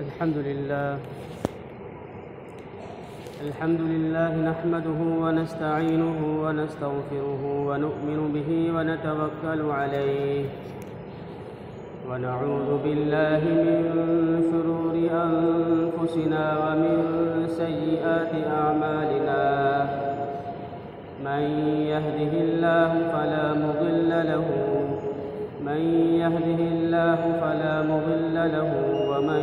अल्हम्दुलिल्लाह नहमदुहु व नस्तईनुहु व नस्तगफिरुहु व नु'मिनु बिही व नतवक्कलु अलैहि व नऊज़ु बिल्लाहि मिन शुरूरि अनफुसिना व मिन सय्यिआति अअमालिना मन यहदिहिल्लाहु फला मुदिल्ल लहु व मन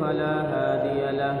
फला हादिय लहु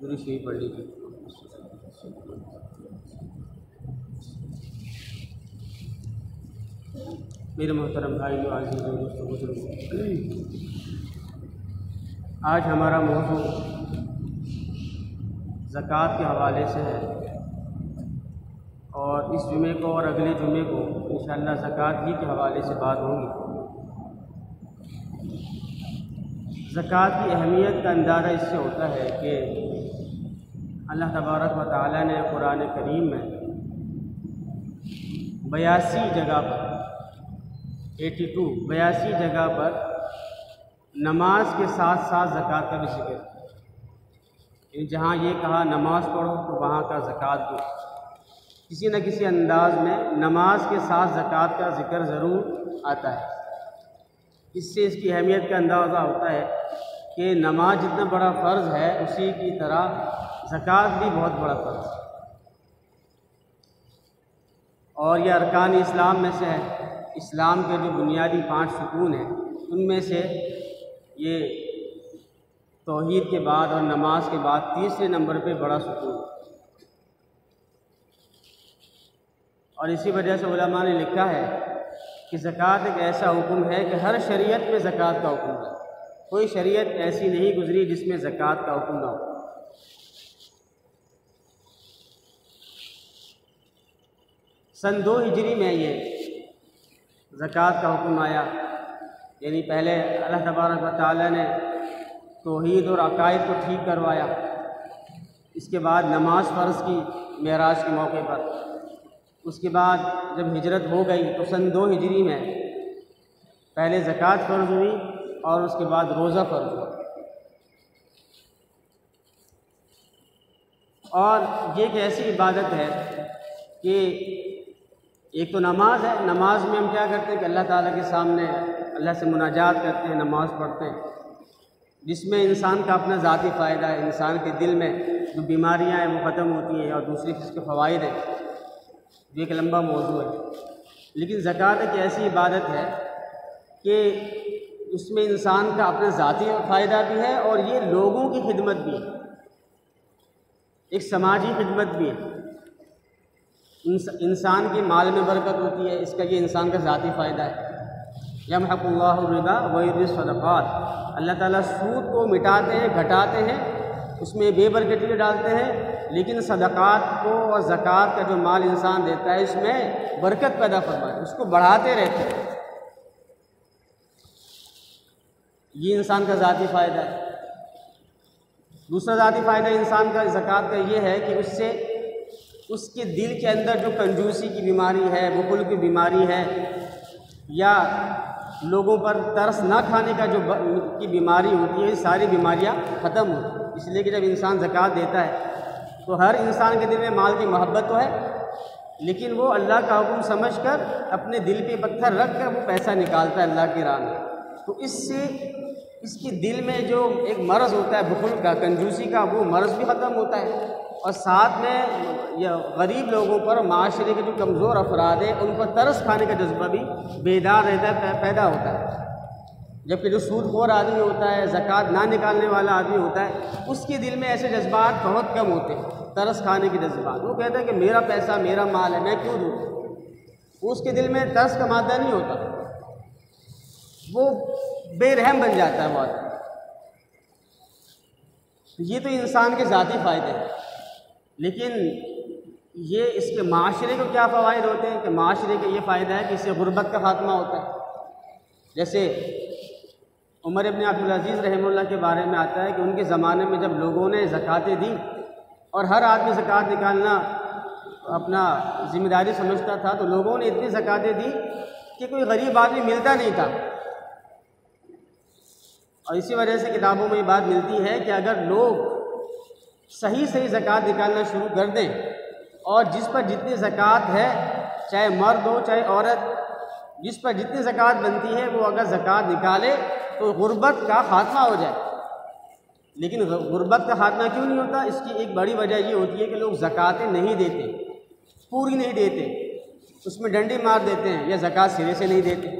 दुरूद पढ़ लीजिए. मेरे मोहतरम भाइयों, आज़ीज़ों, दोस्तों, बुजुर्गों, आज हमारा मौजू ज़कात के हवाले से है और इस जुमे को और अगले जुमे को इंशाअल्लाह ज़कात ही के हवाले से बात होगी. ज़कात की अहमियत का अंदाज़ा इससे होता है कि अल्लाह तबारक व तआला ने कुरान करीम में 82 जगह पर नमाज के साथ साथ ज़कात का भी जिक्र. जहाँ ये कहा नमाज पढ़ो तो वहाँ का ज़कात दो. किसी न किसी अंदाज में नमाज के साथ ज़कात का ज़िक्र ज़रूर आता है. इससे इसकी अहमियत का अंदाज़ा होता है कि नमाज जितना बड़ा फ़र्ज़ है उसी की तरह ज़कात भी बहुत बड़ा फ़र्ज़ है और यह अरकान इस्लाम में से है. इस्लाम के जो बुनियादी 5 सुकून हैं उनमें से ये तौहीद के बाद और नमाज के बाद तीसरे नंबर पे बड़ा सुकून. और इसी वजह से उलमा ने लिखा है कि ज़कात एक ऐसा हुक्म है कि हर शरीयत में ज़कात का हुक्म है. कोई शरीयत ऐसी नहीं गुजरी जिसमें ज़कात का हुक्म ना हो. सन 2 हिजरी में ये ज़कात का हुक्म आया. यानी पहले अल्लाह तबारक व तआला ने तौहीद और अकायद को ठीक करवाया. इसके बाद नमाज फ़र्ज़ की मेराज के मौके पर. उसके बाद जब हिजरत हो गई तो सन 2 हिजरी में पहले ज़कात फ़र्ज़ हुई और उसके बाद रोज़ा फ़र्ज़ हुआ. और ये एक ऐसी इबादत है कि एक तो नमाज है. नमाज में हम क्या करते हैं कि अल्लाह ताला के सामने अल्लाह से मुनाजात करते हैं, नमाज़ पढ़ते हैं, जिसमें इंसान का अपना ज़ाती फ़ायदा है. इंसान के दिल में जो बीमारियां हैं वो ख़त्म होती हैं और दूसरी किसके फ़वाइद हैं, जो एक लंबा मौजू है. लेकिन ज़कात एक ऐसी इबादत है कि उसमें इंसान का अपना ज़ाती फ़ायदा भी है और ये लोगों की खिदमत भी है, एक समाजी खिदमत भी है. इंसान के माल में बरकत होती है, इसका ये इंसान का ज़ाती फ़ायदा है. यमहक़ुल्लाहु रिबा व युर्बि सदक़ात. अल्लाह ताला सूद को मिटाते हैं, घटाते हैं, उसमें बेबरकती डालते हैं, लेकिन सदक़ात को और ज़कात का जो माल इंसान देता है इसमें बरकत पैदा फरमाए, उसको बढ़ाते रहते हैं. ये इंसान का ज़ाती फ़ायदा है। दूसरा ज़ाती फ़ायदा इंसान का ज़कात का ये है कि उससे उसके दिल के अंदर जो कंजूसी की बीमारी है, बुखल की बीमारी है, या लोगों पर तरस ना खाने का जो की बीमारी होती है, ये सारी बीमारियां ख़त्म होती। इसलिए कि जब इंसान ज़कात देता है तो हर इंसान के दिल में माल की मोहब्बत तो है, लेकिन वो अल्लाह का हुक्म समझकर अपने दिल पे पत्थर रख कर वो पैसा निकालता है अल्लाह की राह में। तो इससे इसके दिल में जो एक मर्ज़ होता है बुखल का, कंजूसी का, वो मर्ज़ भी ख़त्म होता है। और साथ में यह गरीब लोगों पर, माशरे के जो कमज़ोर अफराद हैं उन पर तरस खाने का जज्बा भी बेदार रहता है, पैदा होता है। जबकि जो सूदखोर आदमी होता है, ज़कात ना निकालने वाला आदमी होता है, उसके दिल में ऐसे जज्बात बहुत कम होते हैं, तरस खाने के जज्बात। वो कहता है कि मेरा पैसा, मेरा माल है, मैं क्यों दूँ। उसके दिल में तरस का मादा नहीं होता, वो बेरहम बन जाता है बहुत। ये तो इंसान के ज़ाती फ़ायदे हैं, लेकिन ये इसके माशरे को क्या फ़वाइद होते हैं कि माशरे का ये फ़ायदा है कि इससे गुर्बत का ख़ात्मा होता है। जैसे उमर इब्न अब्दुल अज़ीज़ रहमतुल्लाह के बारे में आता है कि उनके ज़माने में जब लोगों ने ज़कातें दी और हर आदमी ज़कात निकालना अपना ज़िम्मेदारी समझता था, तो लोगों ने इतनी ज़कातें दी कि कोई गरीब आदमी मिलता नहीं था। और इसी वजह से किताबों में ये बात मिलती है कि अगर लोग सही सही ज़कात निकालना शुरू कर दें और जिस पर जितनी ज़कात है, चाहे मर्द हो चाहे औरत, जिस पर जितनी ज़कात बनती है वो अगर ज़कात निकाले तो गुर्बत का ख़ात्मा हो जाए। लेकिन गुर्बत का ख़ात्मा क्यों नहीं होता? इसकी एक बड़ी वजह ये होती है कि लोग ज़कातें नहीं देते, पूरी नहीं देते, उसमें डंडी मार देते हैं या ज़कात सिरे से नहीं देते।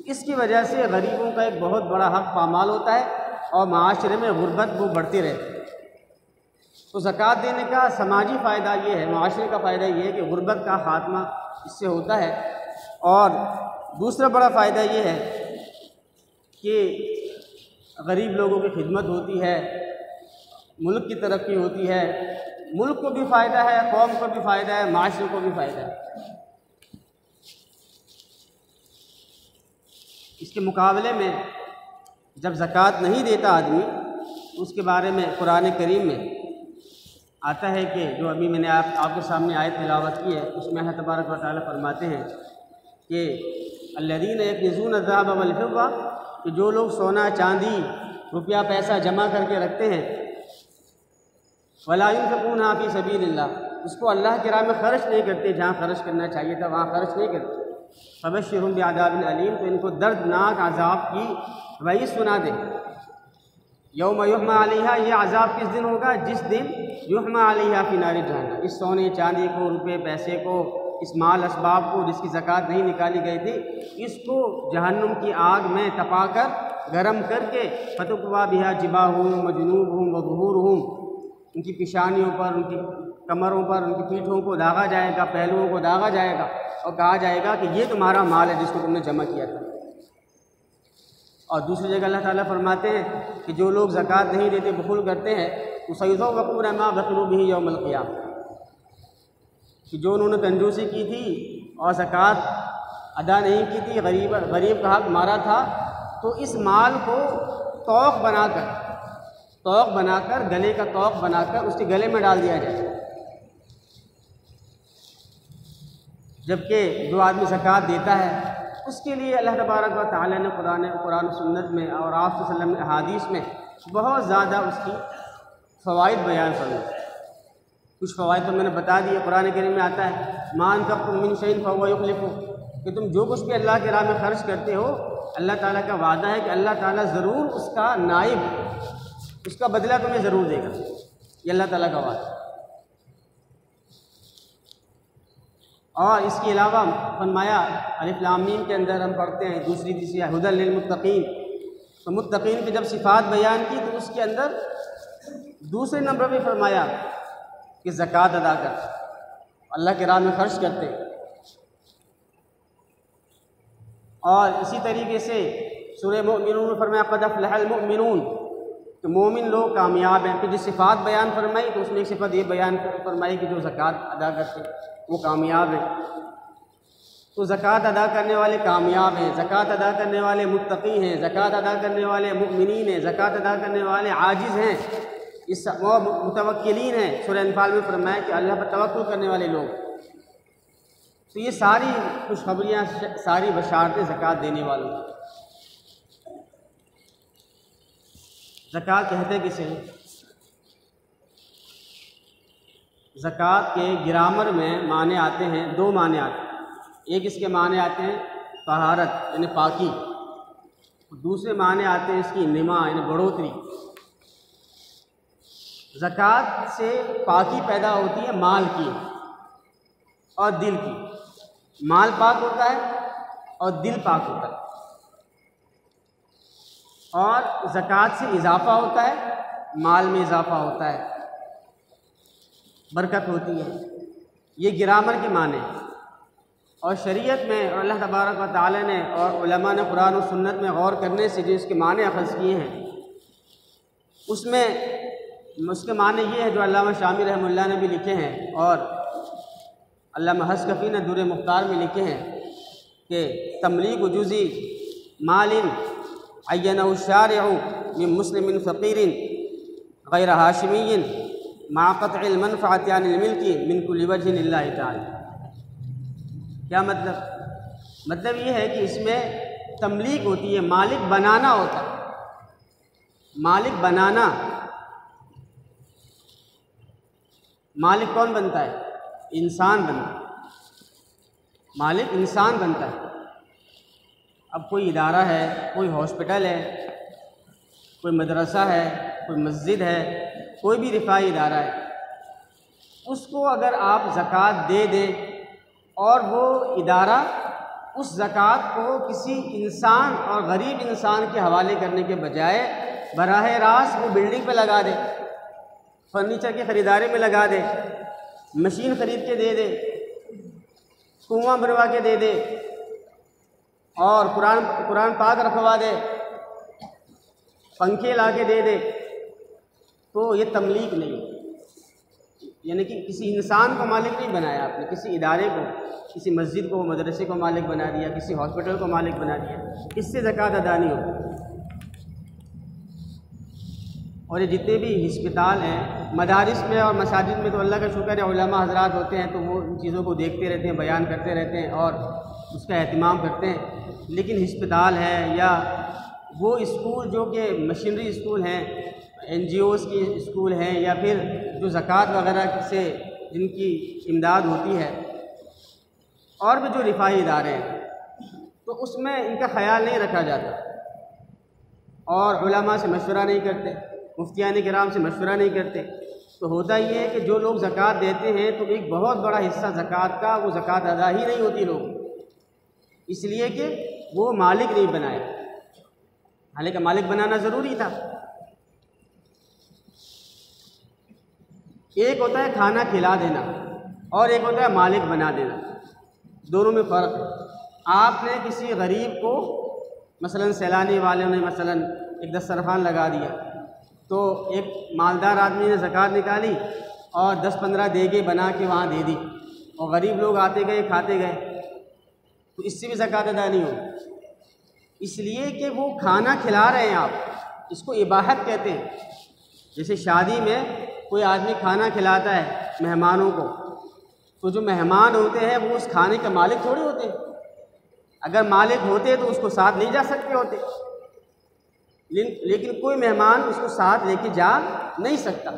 इसकी वजह से गरीबों का एक बहुत बड़ा हक़ पामाल होता है और माशरे में गुर्बत वो बढ़ती रहती है। तो ज़कात देने का समाजी फ़ायदा ये है, माशरे का फ़ायदा ये है कि गुर्बत का ख़ात्मा इससे होता है। और दूसरा बड़ा फ़ायदा ये है कि गरीब लोगों की खिदमत होती है, मुल्क की तरक्की होती है, मुल्क को भी फ़ायदा है, कौम को भी फ़ायदा है, माशरे को भी फ़ायदा है। इसके मुकाबले में जब ज़कात नहीं देता आदमी तो उसके बारे में कुरान करीम में आता है कि जो अभी मैंने आपके सामने आयत तिलावत की है, उसमें अल्लाह तबारक व तआला फरमाते हैं कि अल्लज़ीना यकनिज़ून अज़्ज़ाहब वल फ़िद्दा, कि जो लोग सोना चांदी रुपया पैसा जमा करके रखते हैं, वला युनफ़िक़ूनहा फ़ी सबीलिल्लाह, उसको अल्लाह की राह में ख़र्च नहीं करते, जहाँ ख़र्च करना चाहिए था वहाँ ख़र्च नहीं करते, फ़बश्शिरहुम बिअज़ाबिन अलीम, तो इनको दर्दनाक अज़ाब की वही सुना दे। यौम युहमा अलैहा, ये अज़ाब किस दिन होगा? जिस दिन युहमा अलैहा फ़ी नारि जहन्नम, इस सोने चांदी को, रुपये पैसे को, इस माल असबाब को जिसकी ज़कात नहीं निकाली गई थी, इसको जहन्नुम की आग में तपाकर गरम करके फतुक्वा बिहा जिबाहुम व जुनूबहुम व ज़ुहूरुहुम, उनकी पेशानियों पर, उनकी कमरों पर, उनकी पीठों को दागा जाएगा, पहलुओं को दागा जाएगा और कहा जाएगा कि ये तुम्हारा माल है जिसको तुमने जमा किया था। और दूसरी जगह अल्लाह ताला फरमाते हैं कि जो लोग ज़कात नहीं देते, बुखल करते हैं, तो सयुज़व्वक़ूना मा बख़िलू बिही यौमल क़ियामह, कि जो उन्होंने कंजूसी की थी और ज़कात अदा नहीं की थी, गरीब का हक़ मारा था, तो इस माल को तौक़ बनाकर गले का तौक़ बनाकर उसके गले में डाल दिया जाए। जबकि जो आदमी ज़कात देता है उसके लिए अल्लाह तबारक व तआला ने कुरान सुन्नत में और आप सल्लल्लाहु अलैहि वसल्लम हदीस में बहुत ज़्यादा उसकी फ़वाइद बयान फरमाए। कुछ फ़वाइद तो मैंने बता दिए, कुरान करीम में आता है मा अनफ़क़्तुम मिन शैइन फ़हुव युख़्लिफ़ुहु, कि तुम जो कुछ भी अल्लाह की राह में ख़र्च करते हो, अल्लाह ताला का वादा है कि अल्लाह ताला ज़रूर उसका नाइब, उसका बदला तुम्हें ज़रूर देगा। ये अल्लाह ताला का वादा। और इसके अलावा फरमाया अलिफ लाम मीम के अंदर हम पढ़ते हैं दूसरी तीसरी हुदल लिल मुत्तक़ीन, तो मुत्तक़ीन की जब सिफ़ात बयान की तो उसके अंदर दूसरे नंबर पे फरमाया कि ज़कात अदा कर, अल्लाह के राह में ख़र्च करते। और इसी तरीके से सूरह मुमिनून में फरमाया क़द अफ़लहल मुमिनून, तो मोमिन लोग कामयाब हैं। फिर जो सिफ़ात बयान फरमाई तो उसमें एक सिफ़त ये बयान फरमाई कि जो ज़कात अदा करते वो कामयाब है। तो ज़कात अदा करने वाले कामयाब हैं, ज़कात अदा करने वाले मुत्तकी हैं, ज़कात अदा करने वाले मुमिनीन हैं, ज़कात अदा करने वाले आजिज़ हैं, इस वो मुतवक्किलीन हैं। सूरह अनफाल में फरमाया कि अल्लाह पर तवक्कुल करने वाले लोग। तो ये सारी खुशखबरियाँ, सारी बशारतें ज़कात देने वालों की। ज़कात कहते किसे हैं? ज़कात के ग्रामर में माने आते हैं, दो माने आते हैं। एक इसके माने आते हैं तहारत यानी पाकी, दूसरे माने आते हैं इसकी निमा यानी बढ़ोतरी। ज़कात से पाकी पैदा होती है माल की और दिल की। माल पाक होता है और दिल पाक होता है। और ज़कात से इजाफ़ा होता है, माल में इजाफ़ा होता है, बरकत होती है। ये ग्रामर के माने। और शरीयत में और अल्लाह तबारक व तआला ने और उलमा ने कुरान और सुन्नत में गौर करने से जो इसके माने अख़ज़ किए हैं, उसके माने ये है जो अल्लामा शामी रहमतुल्लाह ने भी लिखे हैं और अल्लामा हस्कफ़ी ने दुर मुख्तार में लिखे हैं कि तमलीक जुज़ी मालिन अय्यनहु शारिउ मिन मुस्लिमिन फ़क़ीरिन गैर हाशिमिय्यिन मा क़त्इल मनफ़अति अनिल मिल्की मिन कुल्लि वजहिन लिल्लाहि तआला। क्या मतलब ये है कि इसमें तमलीक होती है, मालिक बनाना होता है। मालिक बनाना, मालिक कौन बनता है? इंसान बनता है। मालिक इंसान बनता है। अब कोई इदारा है, कोई हॉस्पिटल है, कोई मदरसा है, कोई मस्जिद है, कोई भी रिफाई इदारा है, उसको अगर आप ज़कात दे दें और वो इदारा उस ज़कात को किसी इंसान और गरीब इंसान के हवाले करने के बजाय बराह रास्त वो बिल्डिंग पे लगा दे, फर्नीचर की ख़रीदारी में लगा दे, मशीन ख़रीद के दे दे, कुआं बनवा के दे दे और कुरान पाक रखवा दे, पंखे ला के दे दे, तो ये तमलीक नहीं। यानी कि किसी इंसान को मालिक नहीं बनाया आपने, किसी इदारे को, किसी मस्जिद को, मदरसे को मालिक बना दिया, किसी हॉस्पिटल को मालिक बना दिया, इससे ज़कात अदा नहीं होती। और ये जितने भी हिस्पताल हैं, मदारिस में और मसाजिद में तो अल्लाह का शुक्र है उलमा हज़रात होते हैं, तो वो इन चीज़ों को देखते रहते हैं, बयान करते रहते हैं और उसका एहतमाम करते हैं। लेकिन हिस्पताल है या वो स्कूल जो कि मशीनरी स्कूल हैं, NGOs की स्कूल हैं, या फिर जो ज़कात वगैरह से जिनकी इमदाद होती है, और भी जो रिफाई इदारे हैं, तो उसमें इनका ख़याल नहीं रखा जाता और उलमा से मशवरा नहीं करते, मुफ्तियान किराम से मशवरा नहीं करते। तो होता ये है कि जो लोग ज़कात देते हैं तो एक बहुत बड़ा हिस्सा ज़कात का वो ज़कात अदा ही नहीं होती लोग, इसलिए कि वो मालिक नहीं बनाया। हालांकि मालिक बनाना ज़रूरी था। एक होता है खाना खिला देना और एक होता है मालिक बना देना, दोनों में फ़र्क है। आपने किसी गरीब को, मसलन सैलानी वाले ने मसलन एक दस्तरखान लगा दिया, तो एक मालदार आदमी ने ज़कात निकाली और 10-15 देगे बना के वहाँ दे दी और गरीब लोग आते गए खाते गए, तो इससे भी ज़कात अदा नहीं होगी, इसलिए कि वो खाना खिला रहे हैं आप, इसको इबाहत कहते हैं। जैसे शादी में कोई आदमी खाना खिलाता है मेहमानों को, तो जो मेहमान होते हैं वो उस खाने के मालिक थोड़ी होते। अगर मालिक होते तो उसको साथ ले जा सकते होते, लेकिन कोई मेहमान उसको साथ लेके जा नहीं सकता।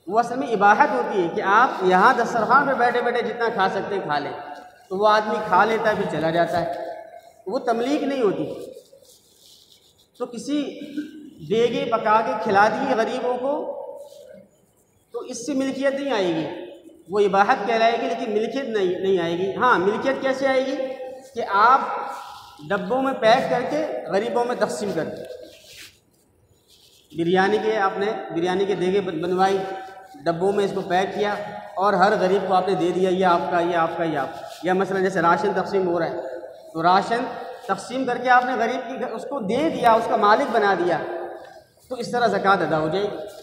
वो असल में इबाहत होती है कि आप यहाँ दस्तरखान पर बैठे बैठे जितना खा सकते हैं खा लें, तो वो आदमी खा लेता है फिर चला जाता है, वो तमलीक नहीं होती। तो किसी देगे पका के खिला दिए गरीबों को, तो इससे मिल्कियत नहीं आएगी, वो इबाहत कहलाएगी लेकिन मिल्कियत नहीं आएगी। हाँ, मिल्कियत कैसे आएगी कि आप डब्बों में पैक करके गरीबों में तकसीम कर दें। आपने बिरयानी के देगे बनवाई, डब्बों में इसको पैक किया और हर गरीब को आपने दे दिया, ये आपका, ये आपका, ये आपका। या मसलन जैसे राशन तकसीम हो रहा है, तो राशन तकसीम करके आपने गरीब की उसको दे दिया, उसका मालिक बना दिया, तो इस तरह ज़कात अदा हो जाएगी।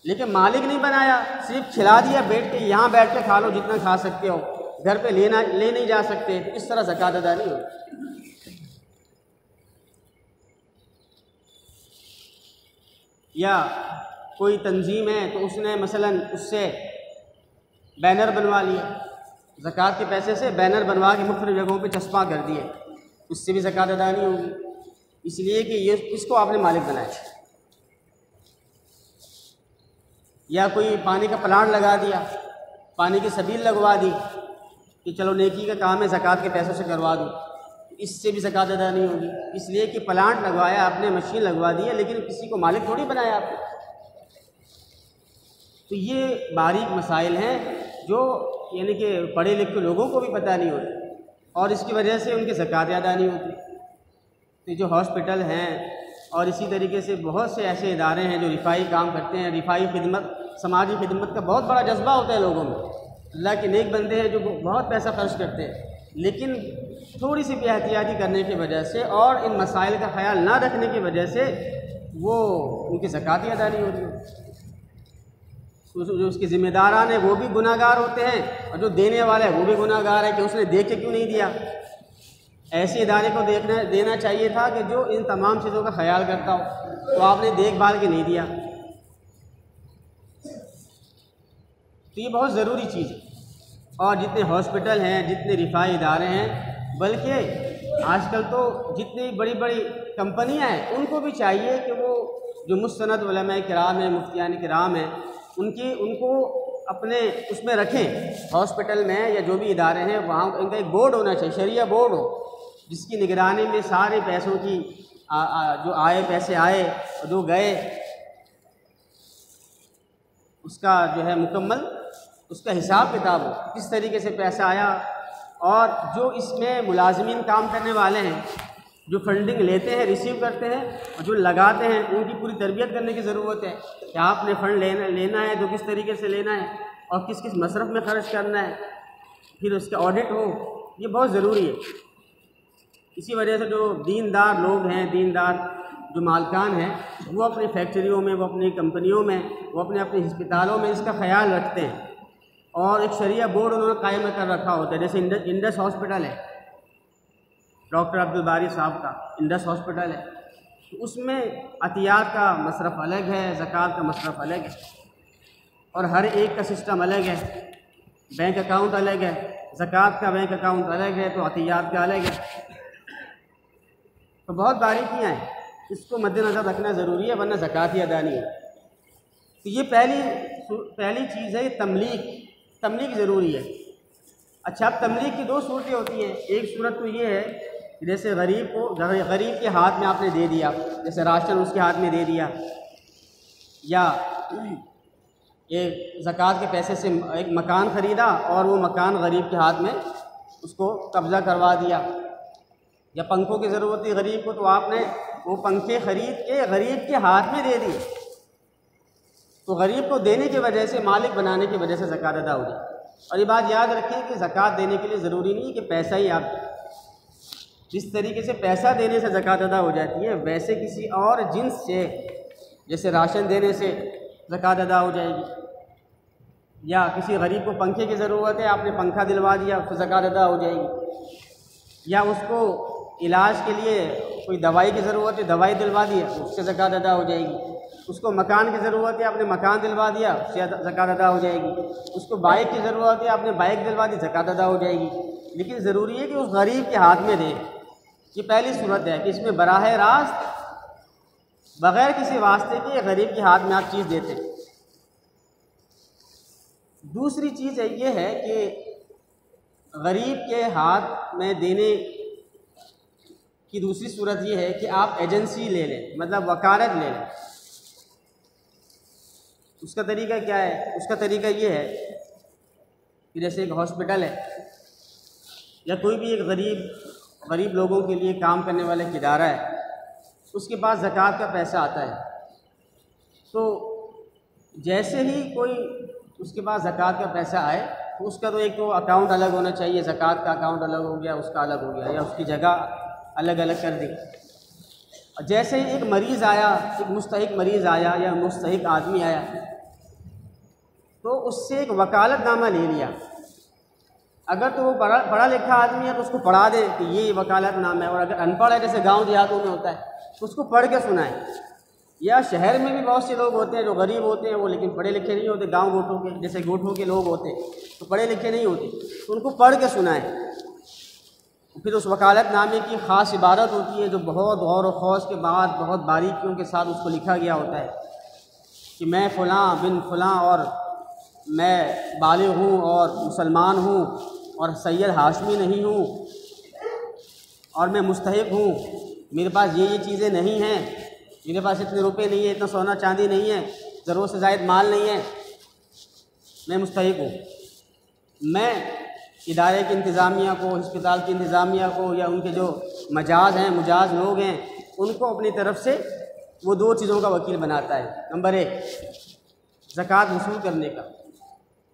लेकिन मालिक नहीं बनाया, सिर्फ खिला दिया, बैठ के यहाँ बैठ के खा लो जितना खा सकते हो, घर पे ले नहीं जा सकते, तो इस तरह ज़कात अदा नहीं होती। या कोई तंजीम है तो उसने मसलन उससे बैनर बनवा लिए, ज़कात के पैसे से बैनर बनवा के मुख्तलिफ़ जगहों पे चस्पा कर दिए, उससे भी ज़कात अदा नहीं होगी, इसलिए कि ये इसको आपने मालिक बनाया। या कोई पानी का प्लांट लगा दिया, पानी की सबील लगवा दी कि चलो नेकी का काम है, ज़कात के पैसों से करवा दूँ, इससे भी ज़कात अदा नहीं होगी, इसलिए कि प्लांट लगवाया आपने, मशीन लगवा दी है, लेकिन किसी को मालिक थोड़ी बनाया आपने। तो ये बारीक मसाइल हैं जो यानी कि पढ़े लिखे लोगों को भी पता नहीं होती और इसकी वजह से उनकी ज़कात अदा नहीं होती। तो जो हॉस्पिटल हैं और इसी तरीके से बहुत से ऐसे इदारे हैं जो रिफाई काम करते हैं, रिफाई खिदमत, समाजी खिदमत का बहुत बड़ा जज्बा होता है लोगों में। अल्लाह के नेक बंदे हैं जो बहुत पैसा खर्च करते हैं, लेकिन थोड़ी सी बेहतियाती करने की वजह से और इन मसाइल का ख्याल ना रखने की वजह से वो उनकी ज़कात अदा नहीं होती। जो उसके ज़िम्मेदारान हैं वो भी गुनाहगार होते हैं और जो देने वाला है वो भी गुनाहगार है कि उसने देख के क्यों नहीं दिया। ऐसे इदारे को देना चाहिए था कि जो इन तमाम चीज़ों का ख्याल करता हो, तो आपने देखभाल के नहीं दिया। तो ये बहुत ज़रूरी चीज़ है। और जितने हॉस्पिटल हैं, जितने रिफाई इदारे हैं, बल्कि आजकल तो जितनी बड़ी बड़ी कंपनियां हैं उनको भी चाहिए कि वो जो मुस्तनद उलमाए किराम हैं, मुफ्तियान किराम हैं, उनको अपने उसमें रखें, हॉस्पिटल में या जो भी इदारे हैं वहाँ इनका एक बोर्ड होना चाहिए, शरिया बोर्ड हो, जिसकी निगरानी में सारे पैसों की जो आए पैसे आए और जो गए उसका जो है मुकम्मल उसका हिसाब किताब हो, किस तरीके से पैसा आया। और जो इसमें मुलाजमीन काम करने वाले हैं, जो फंडिंग लेते हैं, रिसीव करते हैं और जो लगाते हैं, उनकी पूरी तरबियत करने की ज़रूरत है कि आपने फ़ंड लेना है तो किस तरीके से लेना है और किस किस मसरफ़ में ख़र्च करना है, फिर उसका ऑडिट हो, ये बहुत ज़रूरी है। इसी वजह से जो दीनदार लोग हैं, दीनदार जो मालकान हैं, वो अपनी फैक्ट्रियों में, वो अपनी कंपनियों में, वो अपने अस्पतालों में इसका ख्याल रखते हैं और एक शरिया बोर्ड उन्होंने कायम कर रखा होता है। जैसे इंडस हॉस्पिटल है, डॉक्टर अब्दुल बारी साहब का इंडस हॉस्पिटल है, तो उसमें अतियात का मसरफ़ अलग है, ज़कात का मसरफ़ अलग है और हर एक का सिस्टम अलग है। बैंक अकाउंट अलग है, ज़कात का बैंक अकाउंट अलग है, तो अतियात का अलग है। तो बहुत बारीकियाँ हैं, इसको मद्देनज़र रखना ज़रूरी है, वरना ज़कात ही अदा नहीं है। तो ये पहली चीज़ है, तमलीक ज़रूरी है। अच्छा, अब तमलीक की दो सूरतें होती हैं। एक सूरत तो ये है कि जैसे गरीब के हाथ में आपने दे दिया, जैसे राशन उसके हाथ में दे दिया, या एक ज़कात के पैसे से एक मकान ख़रीदा और वो मकान गरीब के हाथ में उसको कब्ज़ा करवा दिया, या पंखों की ज़रूरत थी गरीब को तो आपने वो पंखे ख़रीद के गरीब के हाथ में दे दिए, तो गरीब को देने की वजह से, मालिक बनाने की वजह से ज़कात अदा हो जाए। और ये बात याद रखें कि ज़कात देने के लिए ज़रूरी नहीं है कि पैसा ही आप, जिस तरीके से पैसा देने से ज़कात अदा हो जाती है, वैसे किसी और जिन्स से, जैसे राशन देने से ज़कात अदा हो जाएगी, या किसी गरीब को पंखे की ज़रूरत है, आपने पंखा दिलवा दिया, उससे ज़कात अदा हो जाएगी, या उसको इलाज के लिए कोई दवाई की ज़रूरत है, दवाई दिलवा दिया, उससे ज़कात अदा हो जाएगी। उसको मकान की ज़रूरत है, आपने मकान दिलवा दिया, उससे ज़कात अदा हो जाएगी। उसको बाइक की ज़रूरत है, आपने बाइक दिलवा दी, ज़कात अदा हो जाएगी। लेकिन ज़रूरी है कि उस गरीब के हाथ में दे। ये पहली सूरत है कि इसमें बराह रास्त बग़ैर किसी वास्ते के गरीब के हाथ में आप चीज़ देते। दूसरी चीज़ ये है कि गरीब के हाथ में देने की दूसरी सूरत ये है कि आप एजेंसी ले लें, मतलब वकालत ले लें। उसका तरीका क्या है? उसका तरीका ये है कि जैसे एक हॉस्पिटल है या कोई भी एक गरीब लोगों के लिए काम करने वाला एक इदारा है, उसके पास ज़कात का पैसा आता है, तो जैसे ही कोई उसके पास ज़कात का पैसा आए तो उसका तो एक तो अकाउंट अलग होना चाहिए, ज़कात का अकाउंट अलग हो गया, उसका अलग हो गया, या उसकी जगह अलग अलग कर दी। और जैसे ही एक मरीज़ आया, एक मुस्तहिक मरीज़ आया या मुस्तहिक आदमी आया, तो उससे एक वकालतनामा ले लिया। अगर तो वो पढ़ा लिखा आदमी है तो उसको पढ़ा दे कि ये वकालतनामा है, और अगर अनपढ़ है जैसे गांव देहातों में होता है तो उसको पढ़ के सुनाए। या शहर में भी बहुत से लोग होते हैं जो गरीब होते हैं वो लेकिन पढ़े लिखे नहीं होते, गांव गोठों के जैसे गोठों के लोग होते हैं तो पढ़े लिखे नहीं होते, तो उनको पढ़ के सुनाए। फिर उस वकालतनामे की ख़ास इबारत होती है जो बहुत गौर व खौस के बाद बहुत बारीकियों के साथ उसको लिखा गया होता है कि मैं फ़लाँ बिन फ़लाँ और मैं बालिग़ हूँ और मुसलमान हूँ और सैयद हाशमी नहीं हूँ और मैं मुस्तहिक़ हूँ, मेरे पास ये चीज़ें नहीं हैं, मेरे पास इतने रुपए नहीं है, इतना सोना चांदी नहीं है, ज़रूरत से ज़ायद माल नहीं है, मैं मुस्तहिक़ हूँ। मैं इदारे की इंतज़ामिया को, अस्पताल की इंतज़ामिया को या उनके जो मुजाज लोग हैं उनको अपनी तरफ से वो 2 चीज़ों का वकील बनाता है। नंबर 1 ज़कात वसूल करने का,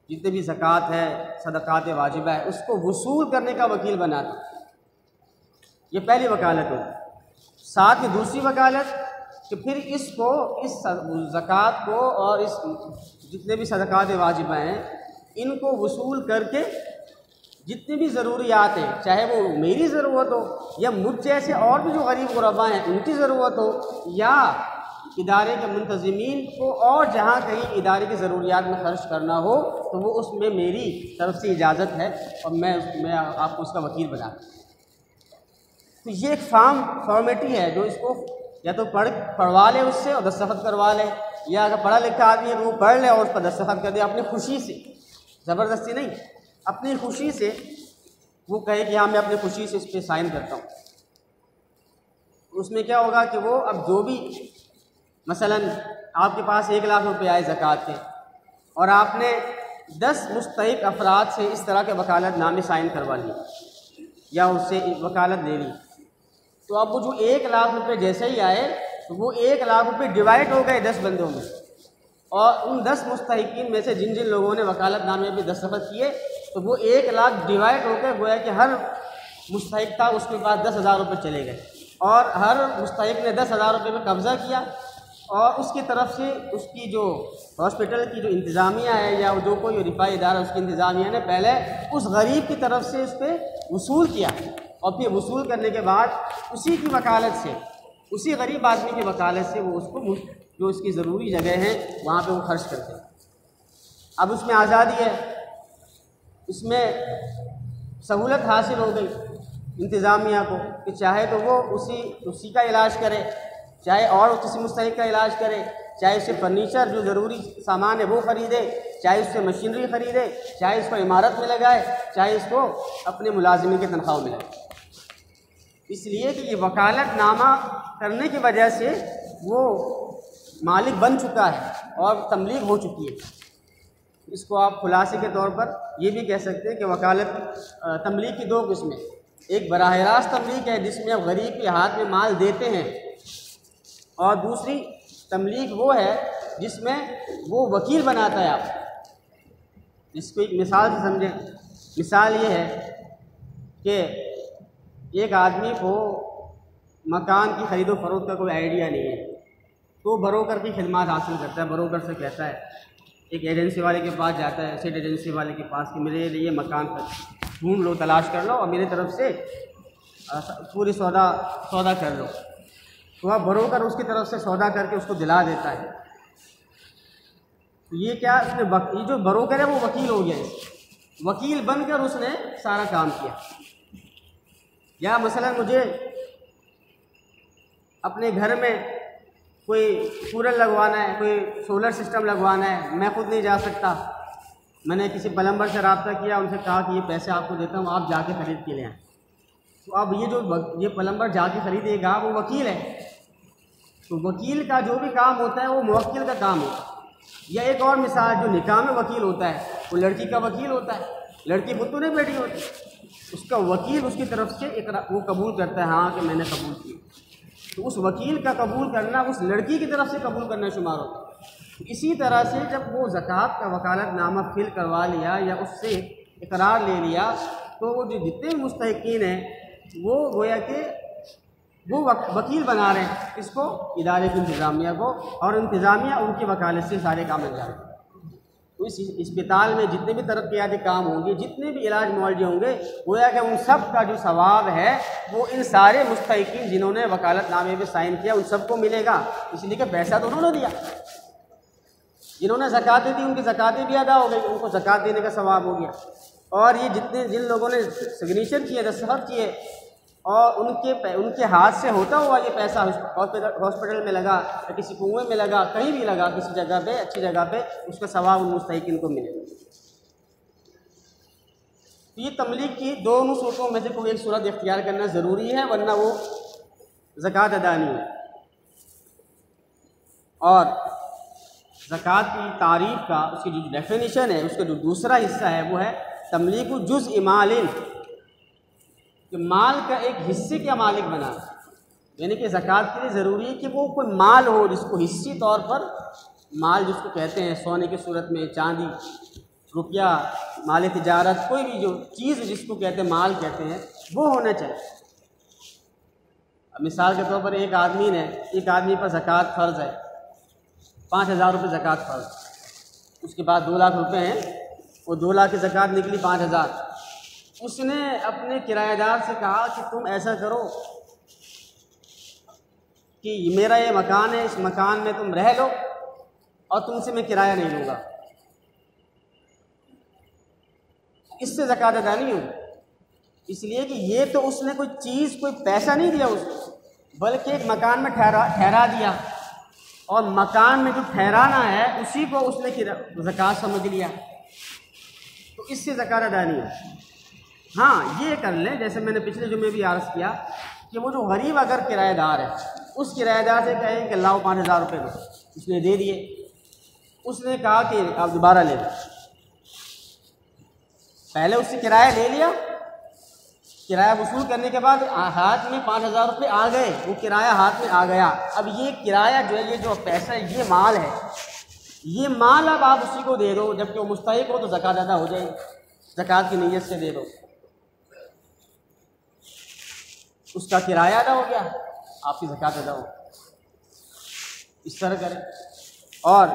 जितने भी ज़कात है सदक़ात वाजिबा है उसको वसूल करने का वकील बनाता है। ये पहली वकालत होगी। साथ ही दूसरी वकालत कि फिर इसको इस ज़कात को और इस जितने भी सदक़ात वाजिबा हैं इनको वसूल करके जितनी भी ज़रूरियात हैं, चाहे वो मेरी ज़रूरत हो या मुझ जैसे और भी जो गरीब गुरबा हैं उनकी ज़रूरत हो या इदारे के मुंतज़मीन को और जहाँ कहीं इदारे की ज़रूरियात में खर्च करना हो तो वो उसमें मेरी तरफ से इजाज़त है और मैं आपको उसका वकील बना। तो ये एक फॉर्मेलिटी है जो इसको या तो पढ़वा ले उससे और दस्तखत करवा ले, या अगर पढ़ा लिखा आदमी है तो वो पढ़ ले और उस पर दस्तखत कर दे अपनी खुशी से, ज़बरदस्ती नहीं, अपनी खुशी से वो कहे कि हाँ मैं अपनी खुशी से इस पर साइन करता हूँ। उसमें क्या होगा कि वो अब जो भी मसलन आपके पास 1 लाख रुपए आए ज़कात के और आपने 10 मुस्तहिक़ अफराद से इस तरह के वकालतनामे साइन करवा लिए या उससे वकालत ले ली, तो अब वो जो 1 लाख रुपए जैसे ही आए तो वो 1 लाख रुपए डिवाइड हो गए 10 बंदों में, और उन 10 मुस्तहिकीन में से जिन जिन लोगों ने वकालतनामे पे दस्तखत किए तो वो 1 लाख डिवाइड होकर गोया कि हर मुस्तहिक था उसके पास 10,000 रुपये चले गए और हर मुस्तहिक ने 10,000 रुपये में कब्ज़ा किया और उसकी तरफ से उसकी जो हॉस्पिटल की जो इंतज़ामिया है या जो कोई रिफाई इदारा उसकी इंतज़ामिया ने पहले उस गरीब की तरफ से उस पर वसूल किया और फिर वसूल करने के बाद उसी की वकालत से, उसी गरीब आदमी की वकालत से वो उसको जो उसकी ज़रूरी जगह है वहाँ पे वो खर्च करते हैं। अब उसमें आज़ादी है, इसमें सहूलत हासिल हो गई इंतज़ामिया को कि चाहे तो वो उसी का इलाज करे, चाहे और किसी मुस्तहिक का इलाज करे, चाहे उससे फर्नीचर जो ज़रूरी सामान है वो ख़रीदे, चाहे उससे मशीनरी ख़रीदे, चाहे उसको इमारत में लगाए, चाहे इसको अपने मुलाजिमिन की तनख्वाह में लगाए। इसलिए कि ये वकालतनामा करने की वजह से वो मालिक बन चुका है और तमलीग हो चुकी है। इसको आप खुलासे के तौर पर ये भी कह सकते हैं कि वकालत तमलीग की 2 किस्में, एक बराह रास्त तमलीग है जिसमें आप गरीब के हाथ में माल देते हैं, और दूसरी तमलीग वो है जिसमें वो वकील बनाता है आप। इसको एक मिसाल से समझें। मिसाल ये है कि एक आदमी को मकान की ख़रीदो फरोख्त का कोई आइडिया नहीं है, तो ब्रोकर की खिदमत हासिल करता है। ब्रोकर से कहता है, एक एजेंसी वाले के पास जाता है, एसेट एजेंसी वाले के पास कि मेरे लिए मकान ढूंढ लो, तलाश कर लो और मेरी तरफ से पूरी सौदा कर लो। तो वह ब्रोकर उसकी तरफ से सौदा करके उसको दिला देता है। तो ये क्या उसने ये जो ब्रोकर है वो वकील हो गया, वकील बनकर उसने सारा काम किया। या मसलन मुझे अपने घर में कोई कूलर लगवाना है, कोई सोलर सिस्टम लगवाना है, मैं खुद नहीं जा सकता, मैंने किसी प्लम्बर से रब्ता किया, उनसे कहा कि ये पैसे आपको देता हूँ, आप जाके ख़रीद के ले आएँ। तो अब ये प्लम्बर जाके ख़रीदेगा वो वकील है, तो वकील का जो भी काम होता है वो मुवक्किल का काम होता है। या एक और मिसाल, जो निकाह में वकील होता है वो लड़की का वकील होता है, लड़की खुद तो नहीं बैठी होती, उसका वकील उसकी तरफ से वो कबूल करता है हाँ कि मैंने कबूल किया, तो उस वकील का कबूल करना उस लड़की की तरफ से कबूल करना शुमार होता है। इसी तरह से जब वो ज़कात का वकालतनामा फिल करवा लिया या उससे इकरार ले लिया तो वो जो जितने मुस्तहिकीन हैं वो गोया कि वो वकील बना रहे हैं इसको, इदारे की इंतज़ामिया को, और इंतज़ामिया उनकी वकालत से सारे काम अंजाम। तो इस अस्पताल में जितने भी तरक्याती काम होंगे, जितने भी इलाज मुआवजे होंगे, गोया कि उन सब का जो सवाब है वो इन सारे मुस्तहिकीन जिन्होंने वकालतनामे पे साइन किया उन सबको मिलेगा। इसलिए कि पैसा तो उन्होंने दिया, जिन्होंने ज़कातें दी उनकी ज़कातें भी अदा हो गई, उनको ज़कात देने का सवाब हो गया। और ये जिन लोगों ने सिग्नेचर किए, दस्तखत किए और उनके हाथ से होता हुआ ये पैसा हॉस्पिटल में लगा या किसी कुएँ में लगा, कहीं भी लगा, किसी जगह पे, अच्छी जगह पे, उसका सवाब उन मुस्तहिकीन को मिलेगा। तो ये तमलीग की दोनों सूरतों में से कोई एक सूरत इख्तियार करना ज़रूरी है, वरना वो ज़कात अदा नहीं है। और ज़कात की तारीफ़ का, उसकी जो डेफिनेशन है, उसका जो दूसरा हिस्सा है वो है तमलीगु जुज़ मालिन, कि माल का एक हिस्से का मालिक बना। यानी कि ज़कात के लिए ज़रूरी है कि वो कोई माल हो जिसको हिस्सी तौर पर, माल जिसको कहते हैं सोने की सूरत में, चांदी, रुपया, माल तिजारत, कोई भी जो चीज़ जिसको कहते हैं माल कहते हैं, वो होना चाहिए। अब मिसाल के तौर पर एक आदमी पर ज़कात फ़र्ज़ है, 5,000 रुपये ज़कात फ़र्ज़, उसके बाद 2 लाख रुपए हैं, वो 2 लाख की ज़कात निकली 5,000। उसने अपने किराएदार से कहा कि तुम ऐसा करो कि मेरा ये मकान है, इस मकान में तुम रह लो और तुमसे मैं किराया नहीं लूँगा। इससे ज़कात अदा नहीं होगी, इसलिए कि ये तो उसने कोई चीज़, कोई पैसा नहीं दिया उसको, बल्कि एक मकान में ठहरा दिया, और मकान में जो ठहराना है उसी को उसने ज़कात समझ लिया, तो इससे ज़कात अदा नहीं होगी। हाँ, ये कर लें, जैसे मैंने पिछले जुमे भी अर्ज़ किया कि वो जो गरीब अगर किराएदार है, उस किराएदार से कहे कि लाओ 5,000 रुपये दो, उसने दे दिए, उसने कहा कि आप दोबारा ले लो, पहले उससे किराया ले लिया, किराया वसूल करने के बाद हाथ में 5,000 रुपये आ गए, वो किराया हाथ में आ गया। अब ये किराया जो है, ये जो पैसा है, ये माल है, ये माल अब आप उसी को दे दो, जबकि वो मुस्तहिक हो तो ज़कात अदा हो जाएगी, ज़कात की नीयत से दे दो, उसका किराया अदा हो गया, आपकी ज़कात अदा हो, इस तरह करें। और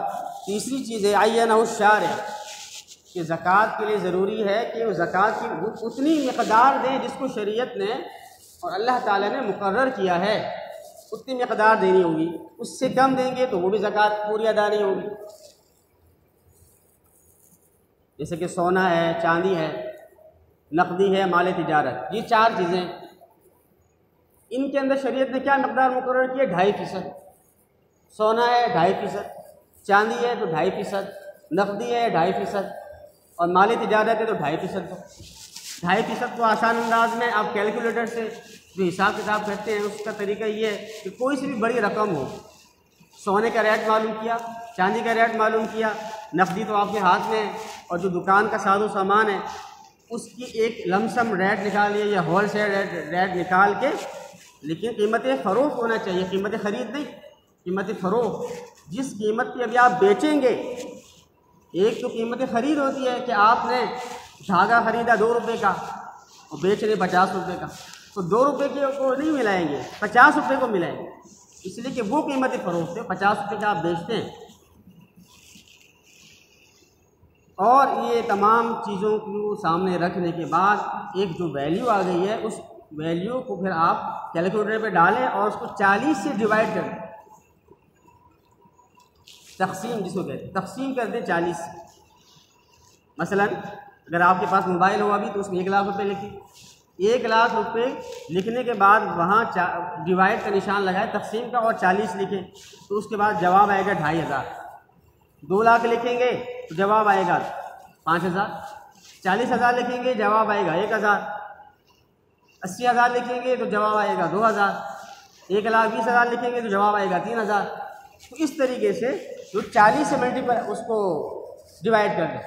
तीसरी चीज़ है अय्यनहु शारिअ, कि ज़कात के लिए ज़रूरी है कि वो ज़कात की उतनी मिक़दार दें जिसको शरीयत ने और अल्लाह ताला ने मुकर्रर किया है, उतनी मिक़दार देनी होगी। उससे कम देंगे तो वो भी ज़कात पूरी अदा नहीं होगी। जैसे कि सोना है, चांदी है, नकदी है, माल तिजारत, ये 4 चीज़ें, इनके अंदर शरीयत ने क्या मकदार मुकर्रर किया? 2.5%। सोना है 2.5%, चांदी है तो 2.5%, नकदी है 2.5%, और माली तिजारत है तो 2.5%। तो 2.5% को आसान अंदाज में आप कैलकुलेटर से जो हिसाब किताब करते हैं, उसका तरीका ये है कि कोई सी भी बड़ी रकम हो, सोने का रेट मालूम किया, चांदी का रेट मालूम किया, नकदी तो आपके हाथ में है, और जो दुकान का साजो सामान है उसकी एक लमसम रेट निकालिए या होल सेल रेट निकाल के, लेकिन कीमत फ़रोख्त होना चाहिए, कीमत ख़रीद नहीं, कीमत फ़रोख्त। जिस कीमत की अभी आप बेचेंगे, एक तो कीमत ख़रीद होती है कि आपने धागा ख़रीदा 2 रुपये का और बेच रहे 50 रुपये का, तो 2 रुपये के को नहीं मिलाएंगे, 50 रुपये को मिलाएंगे, इसलिए कि वो कीमत फ़रोख्त है, 50 रुपये का आप बेचते हैं। और ये तमाम चीज़ों को सामने रखने के बाद एक जो वैल्यू आ गई है, उस वैल्यू को फिर आप कैलकुलेटर पे डालें और उसको 40 से डिवाइड कर दें, तकसीम जिसको कहते हैं, तकसीम कर दें 40 से। मसलन अगर आपके पास मोबाइल हो अभी, तो उसमें 1 लाख रुपये लिखिए, 1 लाख रुपये लिखने के बाद वहाँ डिवाइड का निशान लगाए तकसीम का और 40 लिखें, तो उसके बाद जवाब आएगा 2,500। 2 लाख लिखेंगे तो जवाब आएगा 5,000, 40,000 लिखेंगे जवाब आएगा 1,000, 80,000 लिखेंगे तो जवाब आएगा 2,000, 1,20,000 लिखेंगे तो जवाब आएगा 3,000। तो इस तरीके से जो 40 से मल्टीपल उसको डिवाइड कर दें,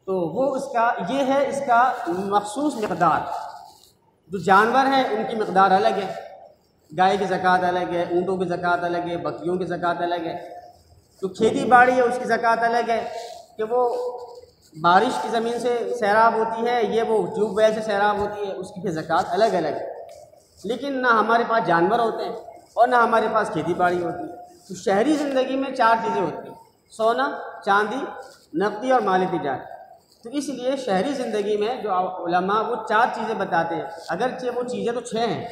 तो वो ये है इसका मखसूस मकदार। जो जानवर हैं उनकी मकदार अलग है, गाय की ज़कात अलग है, ऊँटों की ज़कात अलग है, बकरियों की ज़कात अलग है। तो खेती बाड़ी है उसकी ज़कात अलग है कि वो बारिश की ज़मीन से सैराब होती है, ये वो ट्यूबवेल से सैराब होती है, उसकी फिर ज़कात अलग अलग है। लेकिन ना हमारे पास जानवर होते हैं और ना हमारे पास खेती बाड़ी होती है, तो शहरी ज़िंदगी में 4 चीज़ें होती हैं, सोना, चांदी, नकदी और माली तिजारत। तो इसलिए शहरी ज़िंदगी में जो उलमा वो 4 चीज़ें बताते हैं, अगरचे वो चीज़ें तो 6 हैं,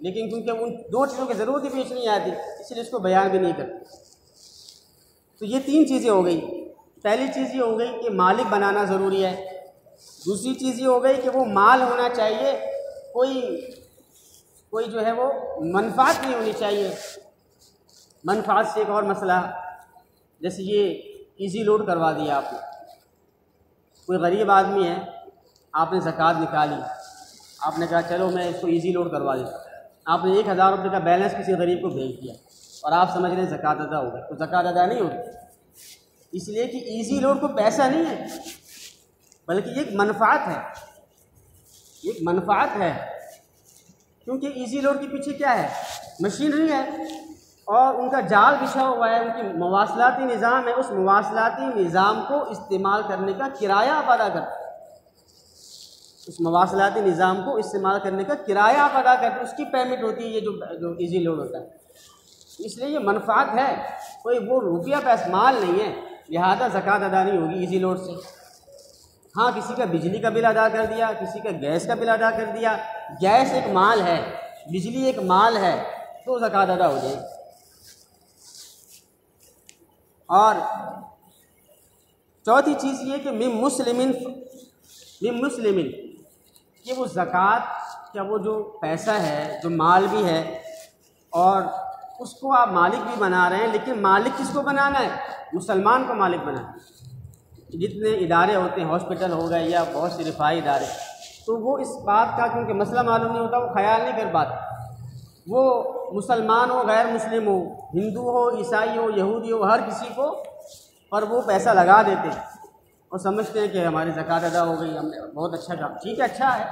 लेकिन क्योंकि उन 2 चीज़ों की ज़रूरत ही पेश नहीं आती, इसलिए इसको बयान भी नहीं करते। तो ये 3 चीज़ें हो गई। पहली चीज़ ये हो गई कि मालिक बनाना ज़रूरी है। दूसरी चीज़ ये हो गई कि वो माल होना चाहिए, कोई जो है वो मनफात नहीं होनी चाहिए। मनफात से एक और मसला, जैसे ये इजी लोड करवा दिया आपने, कोई गरीब आदमी है, आपने ज़कात निकाली, आपने कहा चलो मैं इसको इजी लोड करवा देता, आपने 1000 रुपये का बैलेंस किसी गरीब को भेज दिया और आप समझ रहे हैं ज़कात अदा हो गई, तो ज़कात अदा नहीं होती, इसलिए कि इजी लोड को पैसा नहीं है बल्कि ये एक मनफात है, एक मनफात है। क्योंकि इजी लोड के पीछे क्या है, मशीनरी है और उनका जाल बिछा हुआ है, उनकी मवासलाती निज़ाम है, उस मवासलाती निज़ाम को इस्तेमाल करने का किराया आप अदा करते, उस मवासलाती निज़ाम को इस्तेमाल करने का किराया आप अदा करते, उसकी पेमेंट होती है, ये जो इजी लोड होता है। इसलिए ये मनफात है, कोई वो रुपया पैसा माल नहीं है, लिहाजा ज़कात अदा नहीं होगी इजी लोड से। हाँ, किसी का बिजली का बिल अदा कर दिया, किसी का गैस का बिल अदा कर दिया, गैस एक माल है, बिजली एक माल है, तो ज़कात अदा हो जाएगी। और चौथी चीज़ ये कि मिन मुस्लिमिन कि वो ज़कात क्या वो जो पैसा है, जो माल भी है और उसको आप मालिक भी बना रहे हैं, लेकिन मालिक किसको बनाना है, मुसलमान को मालिक बनाना है। जितने इदारे होते हैं, हॉस्पिटल हो गए या बहुत से रिफाई इदारे, तो वो इस बात का क्योंकि मसला मालूम नहीं होता, वो ख्याल नहीं कर पाते, वो मुसलमान हो, गैर मुस्लिम हो, हिंदू हो, ईसाई हो, यहूदी हो, हर किसी को पर वो पैसा लगा देते हैं और समझते हैं कि हमारी ज़कात अदा हो गई, हमने बहुत अच्छा काम, ठीक है, अच्छा है,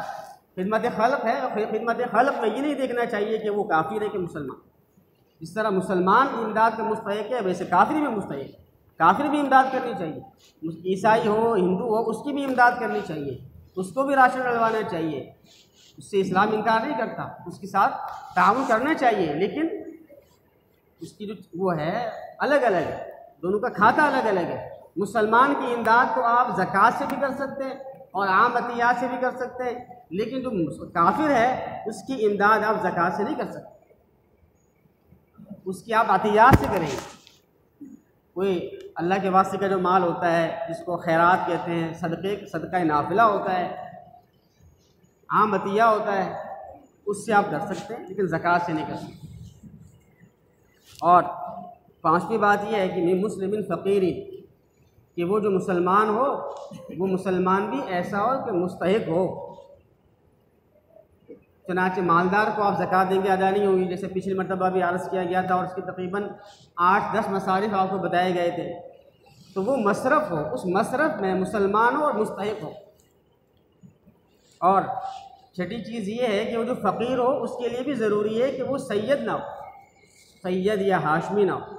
खिदमत खल्क़ है। खिदमत खल्क़ में ये नहीं देखना चाहिए कि वो काफिर है कि मुसलमान। जिस तरह मुसलमान इमदाद का मुस्तहिक़ है, वैसे काफिर भी मुस्तहिक़ है, काफिर भी इमदाद करनी चाहिए, ईसाई हो, हिंदू हो, उसकी भी इमदाद करनी चाहिए, उसको भी राशन डलवाना चाहिए, उससे इस्लाम इनकार नहीं करता, उसके साथ ताउन करना चाहिए, लेकिन उसकी जो वो है अलग अलग है, दोनों का खाता अलग अलग है। मुसलमान की इमदाद तो आप ज़कात से भी कर सकते हैं और आम अतियात से भी कर सकते हैं, लेकिन जो काफिर है उसकी इमदाद आप ज़कात से नहीं कर सकते, उसकी आप अतियात से करेंगे। कोई अल्लाह के वास्ते का जो माल होता है, जिसको खैरात कहते हैं, सदका नाफिला होता है, आम अतिया होता है, उससे आप कर सकते हैं, लेकिन ज़कात से नहीं कर सकते। और 5वीं बात यह है कि मिन मुस्लिमिन फ़क़ीरिन, कि वो जो मुसलमान हो वो मुसलमान भी ऐसा हो कि मुस्तहिक़ हो। चुनांचे मालदार को आप ज़कात देंगे अदा नहीं होगी, जैसे पिछली मरतबा भी अर्ज़ किया गया था और उसके तकरीबन 8-10 मसारिफ़ आपको बताए गए थे। तो वो मसरफ़ हो, उस मसरफ़ में मुसलमान हो और मुस्तहिक़ हो। और छठी चीज़ ये है कि वो जो फ़कीर हो उसके लिए भी ज़रूरी है कि वो सैयद ना हो, सैयद या हाशमी ना हो,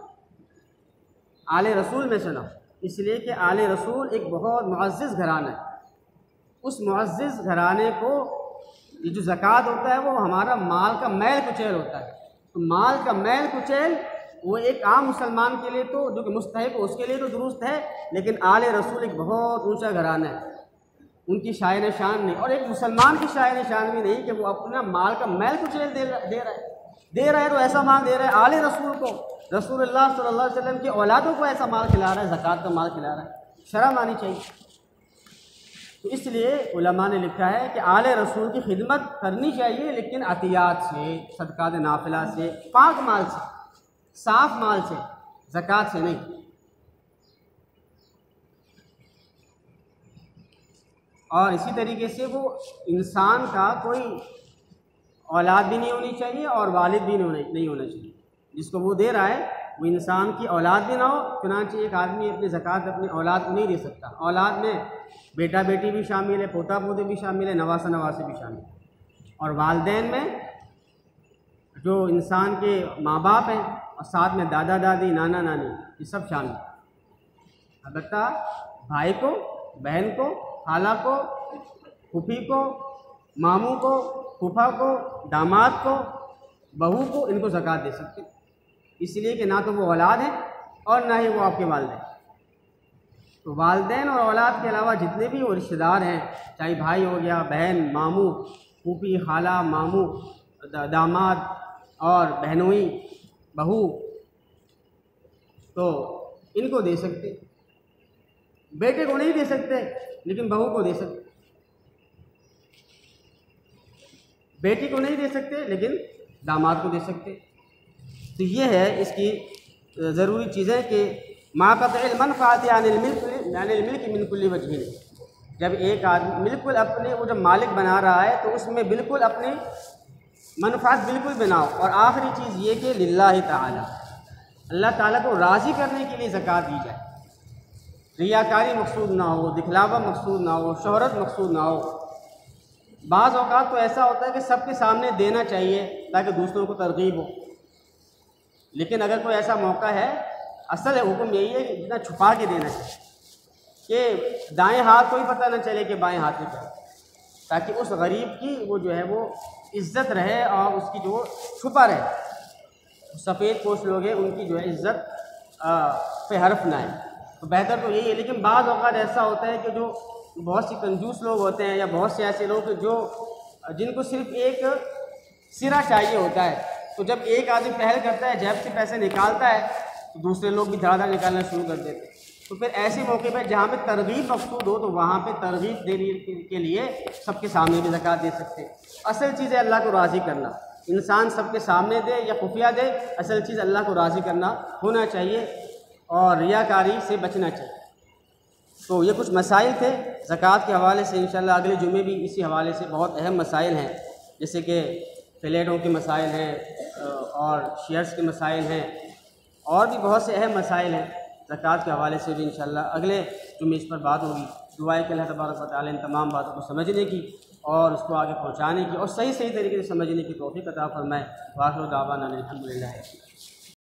आले रसूल में से ना हो, इसलिए कि आले रसूल एक बहुत मुअज़्ज़ज़ घराना है। उस मुअज़्ज़ज़ घराने को ये जो ज़कात होता है वो हमारा माल का मैल कुचैल होता है, तो माल का मैल कुचैल वो एक आम मुसलमान के लिए तो जो कि मुस्तहिक़ हो उसके लिए तो दुरुस्त है, लेकिन आले रसूल एक बहुत ऊंचा घराना है, उनकी शान शान नहीं, और एक मुसलमान की शान शान भी नहीं कि वो अपना माल का मैल कुचैल दे रहा है तो ऐसा माल दे रहा है आले रसूल को, रसूलुल्लाह सल्लल्लाहु अलैहि वसल्लम की औलादों को ऐसा माल खिला रहा है, ज़कात का माल खिला रहा है, शर्म आनी चाहिए। तो इसलिए उलमा ने लिखा है कि आले रसूल की खिदमत करनी चाहिए, लेकिन अतियात से, सदकात नाफिला से, पाक माल से, साफ माल से, ज़कात से नहीं। और इसी तरीके से वो इंसान का कोई औलाद भी नहीं होनी चाहिए और वालिद भी नहीं होना चाहिए, जिसको वो दे रहा है वो इंसान की औलाद भी ना हो। चुनांचे एक आदमी अपनी ज़कात अपनी औलाद को नहीं दे सकता, औलाद में बेटा बेटी भी शामिल है, पोता पोते भी शामिल है, नवासा नवासे भी शामिल है, और वालदैन में जो इंसान के माँ बाप हैं और साथ में दादा दादी नाना नानी ये सब शामिल है। अलबत्ता भाई को, बहन को, खाला को, फूफी को, मामू को, फूफा को, दामाद को, बहू को, इनको ज़कात दे सकते हैं। इसलिए कि ना तो वो औलाद है और ना ही वो आपके वालिदैन। तो वालिदैन और औलाद के अलावा जितने भी वो रिश्तेदार हैं, चाहे भाई हो गया, बहन, मामू, फूफी, खाला, मामू, दामाद और बहनोई, बहू, तो इनको दे सकते। बेटे को नहीं दे सकते लेकिन बहू को दे सकते। बेटी को नहीं दे सकते लेकिन दामाद को दे सकते। तो ये है इसकी ज़रूरी चीज़ें कि माक़तल मनफ़अत अनिल मिल्क मिन कुल्ली वजहिन। जब एक आदमी बिल्कुल अपने वो जब मालिक बना रहा है तो उसमें बिल्कुल अपनी मनफ़अत बिल्कुल बनाओ। और आखिरी चीज़ ये कि लिल्लाहि ताला, अल्लाह ताला को राज़ी करने के लिए ज़कात दी जाए। रियाकारी मकसूद ना हो, दिखलावा मकसूद ना हो, शोहरत मकसूद ना हो। बाज़ औक़ात तो ऐसा होता है कि सबके सामने देना चाहिए ताकि दूसरों को तरग़ीब हो, लेकिन अगर कोई ऐसा मौका है, असल हुक्म यही है कि जितना छुपा के देना चाहिए कि दाएं हाथ को ही पता न चले कि बाएं हाथ में क्या, ताकि उस गरीब की वो जो है वो इज़्ज़त रहे और उसकी जो छुपा रहे। सफ़ेद पोश लोग हैं उनकी जो है इज़्ज़त पे हर्फ ना है। तो बेहतर तो यही है। लेकिन बाज़ औक़ात ऐसा होता है कि जो बहुत सी कंजूस लोग होते हैं या बहुत से ऐसे लोग जो जिनको सिर्फ़ एक सिरा चाहिए होता है, तो जब एक आदमी पहल करता है, जेब से पैसे निकालता है, तो दूसरे लोग भी धड़ाधड़ निकालना शुरू कर देते हैं। तो फिर ऐसे मौके पर जहाँ पे तरगीब मकसूद हो तो वहाँ पे तरगीब देने के लिए सबके सामने भी ज़कात दे सकते हैं। असल चीज़ है अल्लाह को राज़ी करना। इंसान सबके सामने दे या खुफिया दे, असल चीज़ अल्लाह को राज़ी करना होना चाहिए और रियाकारी से बचना चाहिए। तो ये कुछ मसाइल थे ज़कात के हवाले से। इंशाअल्लाह अगले जुमे भी इसी हवाले से बहुत अहम मसाइल हैं, जैसे कि फ्लैटों के मसाइल हैं और शेयर्स के मसाइल हैं और भी बहुत से अहम मसाइल हैं ज़कात के हवाले से भी इंशाअल्लाह अगले जुमे इस पर बात होगी। दुआ है कि अल्लाह तबारक व तआला इन तमाम बातों को समझने की और उसको आगे पहुँचाने की और सही तरीके से समझने की तौफ़ीक़ अता फ़रमाए। वाखिर दावाना अनिल हम्दुलिल्लाह।